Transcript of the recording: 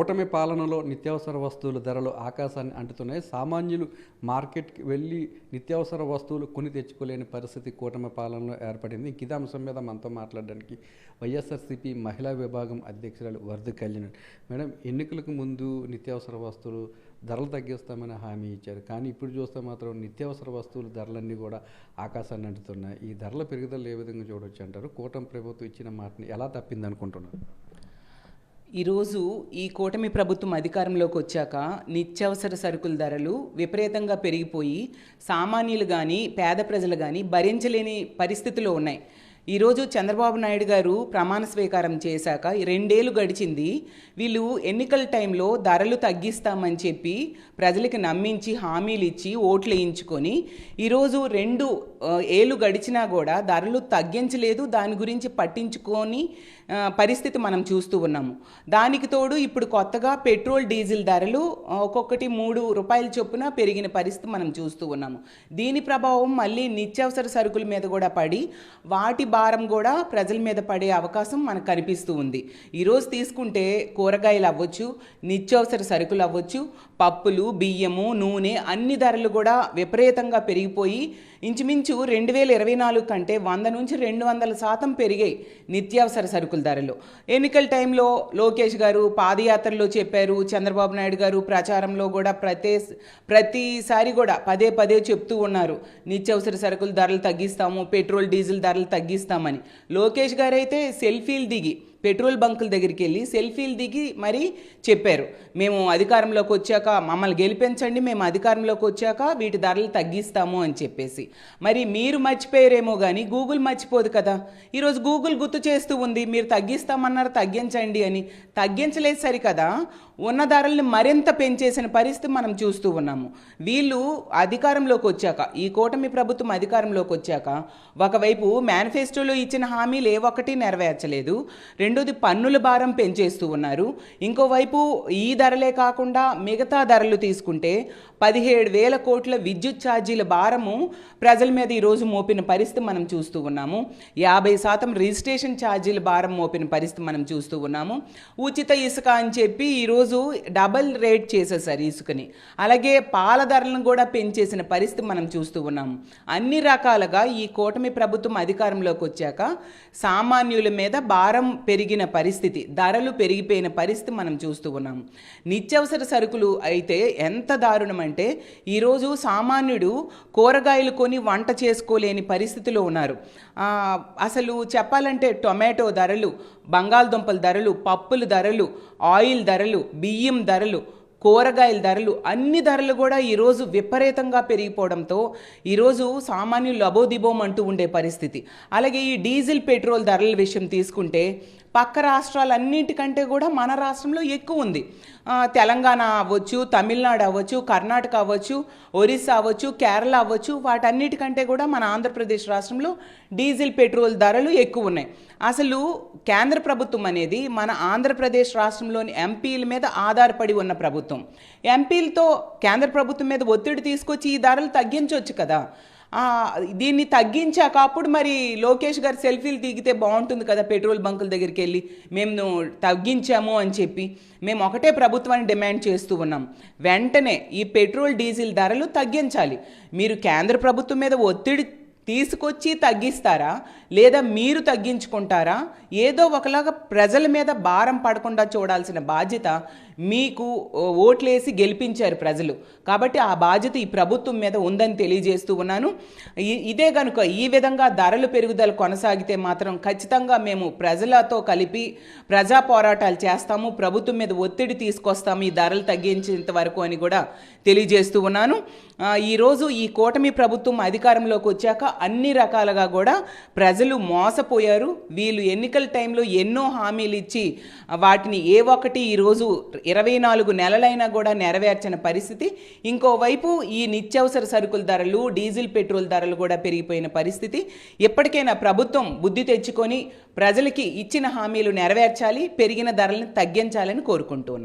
కూటమి పాలనలో నిత్యావసర వస్తువుల ధరలు ఆకాశాన్ని అంటుతున్నాయి. సామాన్యులు మార్కెట్కి వెళ్ళి నిత్యావసర వస్తువులు కొని తెచ్చుకోలేని పరిస్థితి కూటమి పాలనలో ఏర్పడింది. ఇదే అంశం మీద మనతో మాట్లాడడానికి వైఎస్ఆర్సీపీ మహిళా విభాగం అధ్యక్షురాలు వరద కళ్యాణ్. మేడం, ఎన్నికలకు ముందు నిత్యావసర వస్తువులు ధరలు తగ్గిస్తామని హామీ ఇచ్చారు. కానీ ఇప్పుడు చూస్తే మాత్రం నిత్యావసర వస్తువుల ధరలన్నీ కూడా ఆకాశాన్ని అంటుతున్నాయి. ఈ ధరల పెరుగుదల ఏ విధంగా చూడవచ్చు అంటారు? కూటమి ప్రభుత్వం ఇచ్చిన మాటని ఎలా తప్పింది అనుకుంటున్నారు? ఈరోజు ఈ కూటమి ప్రభుత్వం అధికారంలోకి వచ్చాక నిత్యావసర సరుకుల ధరలు విపరీతంగా పెరిగిపోయి సామాన్యులు కానీ పేద ప్రజలు కానీ భరించలేని పరిస్థితిలో ఉన్నాయి. ఈరోజు చంద్రబాబు నాయుడు గారు ప్రమాణ స్వీకారం చేశాక 2 ఏళ్ళు గడిచింది. వీళ్ళు ఎన్నికల టైంలో ధరలు తగ్గిస్తామని చెప్పి ప్రజలకి నమ్మించి హామీలు ఇచ్చి ఓట్లు వేయించుకొని ఈరోజు 2 ఏళ్ళు గడిచినా కూడా ధరలు తగ్గించలేదు. దాని గురించి పట్టించుకొని పరిస్థితి మనం చూస్తూ ఉన్నాము. దానికి తోడు ఇప్పుడు కొత్తగా పెట్రోల్ డీజిల్ ధరలు ఒక్కొక్కటి 3 రూపాయల చొప్పున పెరిగిన పరిస్థితి మనం చూస్తూ ఉన్నాము. దీని ప్రభావం మళ్ళీ నిత్యావసర సరుకుల మీద కూడా పడి వాటి భారం కూడా ప్రజల మీద పడే అవకాశం మనకు కనిపిస్తూ ఉంది. ఈరోజు తీసుకుంటే కూరగాయలు అవ్వచ్చు, నిత్యావసర సరుకులు అవ్వచ్చు, పప్పులు, బియ్యము, నూనె అన్ని ధరలు కూడా విపరీతంగా పెరిగిపోయి ఇంచుమించు 2024 కంటే 100 నుంచి 200% పెరిగాయి నిత్యావసర సరుకుల ధరలు. ఎన్నికల టైంలో లోకేష్ గారు పాదయాత్రలో చెప్పారు, చంద్రబాబు నాయుడు గారు ప్రచారంలో కూడా ప్రతిసారి కూడా పదే చెప్తూ ఉన్నారు, నిత్యావసర సరుకుల ధరలు తగ్గిస్తాము, పెట్రోల్ డీజిల్ ధరలు తగ్గిస్తామని. లోకేష్ గారు అయితే సెల్ఫీలు దిగి పెట్రోల్ బంకుల దగ్గరికి వెళ్ళి సెల్ఫీలు దిగి మరీ చెప్పారు, మేము అధికారంలోకి వచ్చాక మమ్మల్ని గెలిపించండి, మేము అధికారంలోకి వచ్చాక వీటి ధరలు తగ్గిస్తాము అని చెప్పేసి. మరి మీరు మర్చిపోయారేమో కానీ గూగుల్ మర్చిపోదు కదా. ఈరోజు గూగుల్ గుర్తు చేస్తూ ఉంది, మీరు తగ్గిస్తామన్నారు తగ్గించండి అని. తగ్గించలేదు సరికదా, ఉన్న ధరల్ని మరింత పెంచేసిన పరిస్థితి మనం చూస్తూ ఉన్నాము. వీళ్ళు అధికారంలోకి వచ్చాక, ఈ కూటమి ప్రభుత్వం అధికారంలోకి వచ్చాక ఒకవైపు మేనిఫెస్టోలో ఇచ్చిన హామీలు ఏ ఒక్కటి నెరవేర్చలేదు, రెండోది పన్నుల భారం పెంచేస్తూ ఉన్నారు. ఇంకోవైపు ఈ ధరలే కాకుండా మిగతా ధరలు తీసుకుంటే 17,000 కోట్ల విద్యుత్ ఛార్జీల భారము ప్రజల మీద ఈరోజు మోపిన పరిస్థితి మనం చూస్తూ ఉన్నాము. 50% రిజిస్ట్రేషన్ ఛార్జీల భారం మోపిన పరిస్థితి మనం చూస్తూ ఉన్నాము. ఉచిత ఇసుక అని చెప్పి ఈరోజు డబల్ రేట్ చేసేసారు ఇసుకని. అలాగే పాల ధరలను కూడా పెంచేసిన పరిస్థితి మనం చూస్తూ ఉన్నాము. అన్ని రకాలుగా ఈ కూటమి ప్రభుత్వం అధికారంలోకి వచ్చాక సామాన్యుల మీద భారం పెరిగిన పరిస్థితి, ధరలు పెరిగిపోయిన పరిస్థితి మనం చూస్తూ ఉన్నాము. నిత్యావసర సరుకులు అయితే ఎంత దారుణం అంటే ఈరోజు సామాన్యుడు కూరగాయలు కొని వంట చేసుకోలేని పరిస్థితిలో ఉన్నారు. అసలు చెప్పాలంటే టొమాటో ధరలు, బంగాళదుంపల ధరలు, పప్పుల ధరలు, ఆయిల్ ధరలు, బియ్యం ధరలు, కూరగాయల ధరలు, అన్ని ధరలు కూడా ఈరోజు విపరీతంగా పెరిగిపోవడంతో ఈరోజు సామాన్యులు లబోదిబోం అంటూ ఉండే పరిస్థితి. అలాగే ఈ డీజిల్ పెట్రోల్ ధరల విషయం తీసుకుంటే పక్క రాష్ట్రాలన్నింటికంటే కూడా మన రాష్ట్రంలో ఎక్కువ ఉంది. తెలంగాణ అవ్వచ్చు, తమిళనాడు అవ్వచ్చు, కర్ణాటక అవ్వచ్చు, ఒరిస్సా అవ్వచ్చు, కేరళ అవ్వచ్చు, వాటన్నిటికంటే కూడా మన ఆంధ్రప్రదేశ్ రాష్ట్రంలో డీజిల్ పెట్రోల్ ధరలు ఎక్కువ ఉన్నాయి. అసలు కేంద్ర ప్రభుత్వం అనేది మన ఆంధ్రప్రదేశ్ రాష్ట్రంలోని ఎంపీల మీద ఆధారపడి ఉన్న ప్రభుత్వం. ఎంపీలతో కేంద్ర ప్రభుత్వం మీద ఒత్తిడి తీసుకొచ్చి ఈ ధరలు తగ్గించవచ్చు కదా. దీన్ని తగ్గించాక అప్పుడు మరి లోకేష్ గారు సెల్ఫీలు దిగితే బాగుంటుంది కదా, పెట్రోల్ బంకుల దగ్గరికి వెళ్ళి మేము తగ్గించాము అని చెప్పి. మేము ఒకటే ప్రభుత్వాన్ని డిమాండ్ చేస్తూ ఉన్నాం, వెంటనే ఈ పెట్రోల్ డీజిల్ ధరలు తగ్గించాలి. మీరు కేంద్ర ప్రభుత్వం మీద ఒత్తిడి తీసుకొచ్చి తగ్గిస్తారా లేదా మీరు తగ్గించుకుంటారా? ఏదో ఒకలాగా ప్రజల మీద భారం పడకుండా చూడాల్సిన బాధ్యత మీకు ఓట్లేసి గెలిపించారు ప్రజలు. కాబట్టి ఆ బాధ్యత ఈ ప్రభుత్వం మీద ఉందని తెలియజేస్తూ ఉన్నాను. ఇదే కనుక ఈ విధంగా ధరలు పెరుగుదల కొనసాగితే మాత్రం ఖచ్చితంగా మేము ప్రజలతో కలిపి ప్రజా పోరాటాలు చేస్తాము, ప్రభుత్వం మీద ఒత్తిడి తీసుకొస్తాము ఈ ధరలు తగ్గించేంత వరకు అని కూడా తెలియజేస్తూ ఉన్నాను. ఈరోజు ఈ కూటమి ప్రభుత్వం అధికారంలోకి వచ్చాక అన్ని రకాలుగా కూడా ప్రజలు మోసపోయారు. వీళ్ళు ఎన్నికల టైంలో ఎన్నో హామీలు ఇచ్చి వాటిని ఏ ఒక్కటి ఈరోజు 24 నెలలైనా కూడా నెరవేర్చిన పరిస్థితి. ఇంకోవైపు ఈ నిత్యావసర సరుకుల ధరలు, డీజిల్ పెట్రోల్ ధరలు కూడా పెరిగిపోయిన పరిస్థితి. ఎప్పటికైనా ప్రభుత్వం బుద్ధి తెచ్చుకొని ప్రజలకి ఇచ్చిన హామీలు నెరవేర్చాలి, పెరిగిన ధరలను తగ్గించాలని కోరుకుంటున్నాను.